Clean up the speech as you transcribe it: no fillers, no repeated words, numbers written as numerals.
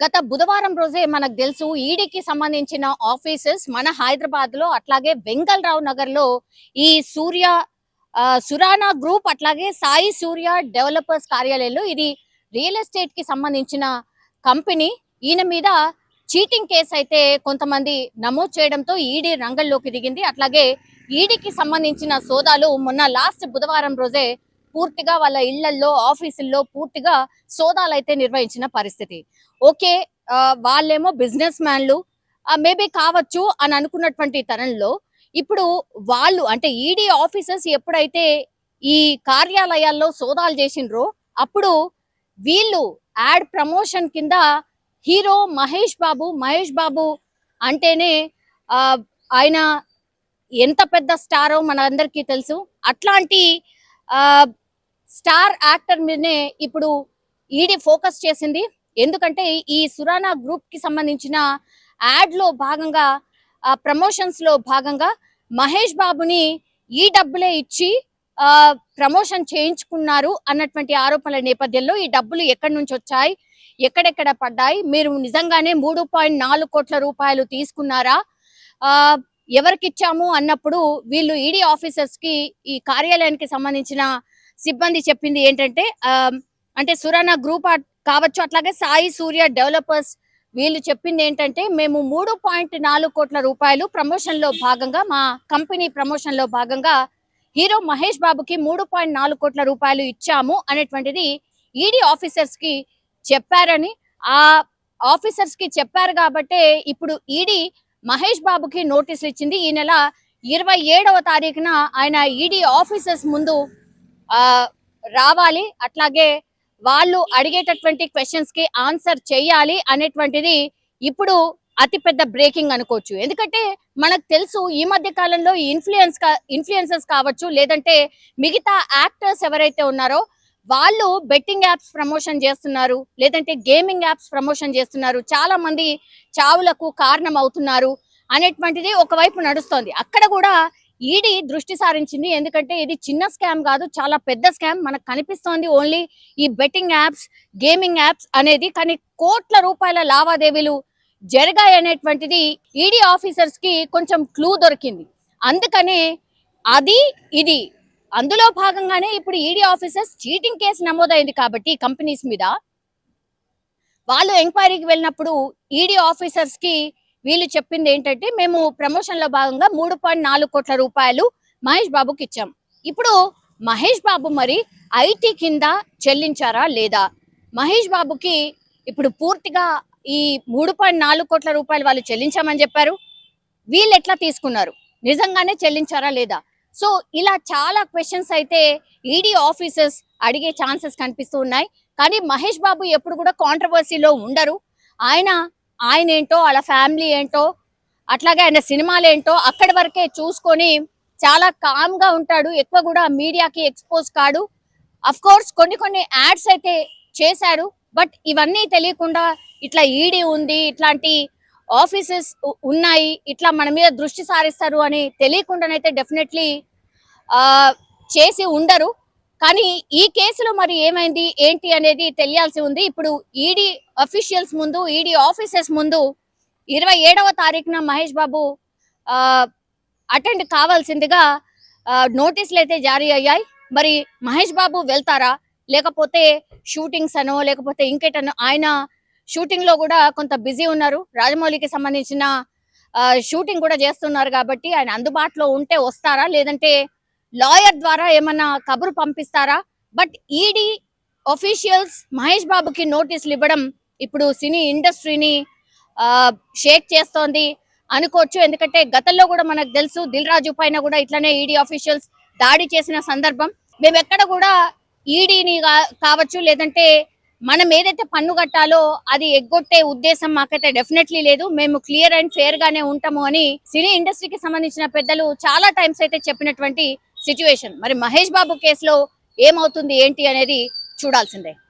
గత బుధవారం రోజే మనకు తెలుసు ఈడీకి సంబంధించిన ఆఫీసెస్ మన హైదరాబాద్ లో అట్లాగే వెంగళరావు నగర్ లో ఈ సురానా గ్రూప్ అట్లాగే సాయి సూర్య డెవలపర్స్ కార్యాలయంలో ఇది రియల్ ఎస్టేట్ కి సంబంధించిన కంపెనీ. ఈయన మీద చీటింగ్ కేసు అయితే కొంతమంది నమోదు చేయడంతో ఈడీ రంగంలోకి దిగింది. అట్లాగే ఈడీకి సంబంధించిన సోదాలు మొన్న లాస్ట్ బుధవారం రోజే పూర్తిగా వాళ్ళ ఇళ్లలో ఆఫీసుల్లో పూర్తిగా సోదాలు అయితే నిర్వహించిన పరిస్థితి. ఓకే, వాళ్ళేమో బిజినెస్ మ్యాన్లు మేబీ కావచ్చు అని అనుకున్నటువంటి తరంలో ఇప్పుడు వాళ్ళు అంటే ఈడీ ఆఫీసర్స్ ఎప్పుడైతే ఈ కార్యాలయాల్లో సోదాలు చేసిండ్రో అప్పుడు వీళ్ళు యాడ్ ప్రమోషన్ కింద హీరో మహేష్ బాబు అంటేనే ఆయన ఎంత పెద్ద స్టారో మన అందరికీ తెలుసు. అట్లాంటి స్టార్ యాక్టర్ మీదనే ఇప్పుడు ఈడీ ఫోకస్ చేసింది. ఎందుకంటే ఈ సురానా గ్రూప్ కి సంబంధించిన యాడ్ లో భాగంగా ప్రమోషన్స్ లో భాగంగా మహేష్ బాబుని ఈ డబ్బులే ఇచ్చి ప్రమోషన్ చేయించుకున్నారు అన్నటువంటి ఆరోపణల నేపథ్యంలో ఈ డబ్బులు ఎక్కడి నుంచి వచ్చాయి, ఎక్కడెక్కడ పడ్డాయి, మీరు నిజంగానే 3.4 కోట్ల రూపాయలు తీసుకున్నారా, ఎవరికి ఇచ్చాము అన్నప్పుడు వీళ్ళు ఈడీ ఆఫీసర్స్ కి ఈ కార్యాలయానికి సంబంధించిన సిబ్బంది చెప్పింది ఏంటంటే అంటే సురానా గ్రూప్ కావచ్చు అట్లాగే సాయి సూర్య డెవలపర్స్ వీళ్ళు చెప్పింది ఏంటంటే మేము 3.4 కోట్ల రూపాయలు ప్రమోషన్ లో భాగంగా మా కంపెనీ ప్రమోషన్ లో భాగంగా హీరో మహేష్ బాబుకి 3.4 కోట్ల రూపాయలు ఇచ్చాము అనేటువంటిది ఈడీ ఆఫీసర్స్ కి చెప్పారని, ఆ ఆఫీసర్స్ కి చెప్పారు కాబట్టే ఇప్పుడు ఈడీ మహేష్ బాబుకి నోటీసులు ఇచ్చింది. ఈ నెల 27వ తారీఖున ఆయన ఈడీ ఆఫీసర్స్ ముందు రావాలి, అట్లాగే వాళ్ళు అడిగేటటువంటి క్వశ్చన్స్ కి ఆన్సర్ చేయాలి అనేటువంటిది ఇప్పుడు అతిపెద్ద బ్రేకింగ్ అనుకోవచ్చు. ఎందుకంటే మనకు తెలుసు ఈ మధ్య కాలంలో ఇన్ఫ్లుయెన్సర్స్ కావచ్చు లేదంటే మిగతా యాక్టర్స్ ఎవరైతే ఉన్నారో వాళ్ళు బెట్టింగ్ యాప్స్ ప్రమోషన్ చేస్తున్నారు, లేదంటే గేమింగ్ యాప్స్ ప్రమోషన్ చేస్తున్నారు, చాలా మంది చావులకు కారణం అవుతున్నారు అనేటువంటిది ఒకవైపు నడుస్తోంది. అక్కడ కూడా ఈడీ దృష్టి సారించింది. ఎందుకంటే ఇది చిన్న స్కామ్ కాదు, చాలా పెద్ద స్కామ్. మనకు కనిపిస్తోంది ఓన్లీ ఈ బెట్టింగ్ యాప్స్, గేమింగ్ యాప్స్ అనేది, కానీ కోట్ల రూపాయల లావాదేవీలు జరిగాయి అనేటువంటిది ఈడీ ఆఫీసర్స్ కి కొంచెం క్లూ దొరికింది. అందుకనే ఇది అందులో భాగంగానే ఇప్పుడు ఈడీ ఆఫీసర్స్ చీటింగ్ కేసు నమోదైంది కాబట్టి కంపెనీస్ మీద వాళ్ళు ఎంక్వైరీకి వెళ్ళినప్పుడు ఈడీ ఆఫీసర్స్ కి వీళ్ళు చెప్పింది ఏంటంటే మేము ప్రమోషన్ లో భాగంగా 3.4 కోట్ల రూపాయలు మహేష్ బాబుకి ఇచ్చాం. ఇప్పుడు మహేష్ బాబు మరి ఐటీ కింద చెల్లించారా లేదా, మహేష్ బాబుకి ఇప్పుడు పూర్తిగా ఈ 3.4 కోట్ల రూపాయలు వాళ్ళు చెల్లించామని చెప్పారు, వీళ్ళు ఎట్లా తీసుకున్నారు, నిజంగానే చెల్లించారా లేదా? సో ఇలా చాలా క్వశ్చన్స్ అయితే ఈడీ ఆఫీసర్స్ అడిగే ఛాన్సెస్ కనిపిస్తూ ఉన్నాయి. కానీ మహేష్ బాబు ఎప్పుడు కూడా కాంట్రవర్సీలో ఉండరు. ఆయన ఏంటో, వాళ్ళ ఫ్యామిలీ ఏంటో, అట్లాగే ఆయన సినిమాలు ఏంటో అక్కడి వరకే చూసుకొని చాలా కామ్ గా ఉంటాడు. ఎక్కువ కూడా మీడియాకి ఎక్స్పోజ్ కాడు. అఫ్ కోర్స్ కొన్ని యాడ్స్ అయితే చేశారు, బట్ ఇవన్నీ తెలియకుండా ఇట్లా ఈడీ ఉంది, ఇట్లాంటి ఆఫీసెస్ ఉన్నాయి, ఇట్లా మన మీద దృష్టి సారిస్తారు అని తెలియకుండానైతే డెఫినెట్లీ చేసి ఉండరు. కానీ ఈ కేసులో మరి ఏమైంది ఏంటి అనేది తెలియాల్సి ఉంది. ఇప్పుడు ఈడీ అఫీషియల్స్ ముందు, ఈడీ ఆఫీసర్స్ ముందు 27వ తారీఖున మహేష్ బాబు అటెండ్ కావాల్సిందిగా నోటీసులు అయితే జారీ అయ్యాయి. మరి మహేష్ బాబు వెళ్తారా, లేకపోతే షూటింగ్స్ అనో లేకపోతే ఇంకేటనో, ఆయన షూటింగ్ లో కూడా కొంత బిజీ ఉన్నారు, రాజమౌళికి సంబంధించిన షూటింగ్ కూడా చేస్తున్నారు కాబట్టి ఆయన అందుబాటులో ఉంటే వస్తారా, లేదంటే లాయర్ ద్వారా ఏమన్నా కబురు పంపిస్తారా? బట్ ఈడీ ఆఫీషియల్స్ మహేష్ బాబుకి నోటీసులు ఇవ్వడం ఇప్పుడు సినీ ఇండస్ట్రీని షేక్ చేస్తోంది అనుకోవచ్చు. ఎందుకంటే గతంలో కూడా మనకు తెలుసు దిల్ రాజు పైన కూడా ఇట్లానే ఈడీ ఆఫీషియల్స్ దాడి చేసిన సందర్భం. మేము ఎక్కడ కూడా ఈడీని కావచ్చు లేదంటే మనం ఏదైతే పన్ను కట్టాలో అది ఎగ్గొట్టే ఉద్దేశం మాకైతే డెఫినెట్లీ లేదు, మేము క్లియర్ అండ్ ఫేర్ గానే ఉంటాము అని సినీ ఇండస్ట్రీకి సంబంధించిన పెద్దలు చాలా టైమ్స్ అయితే చెప్పినటువంటి సిచ్యువేషన్. మరి మహేష్ బాబు కేసులో ఏమవుతుంది ఏంటి అనేది చూడాల్సిందే.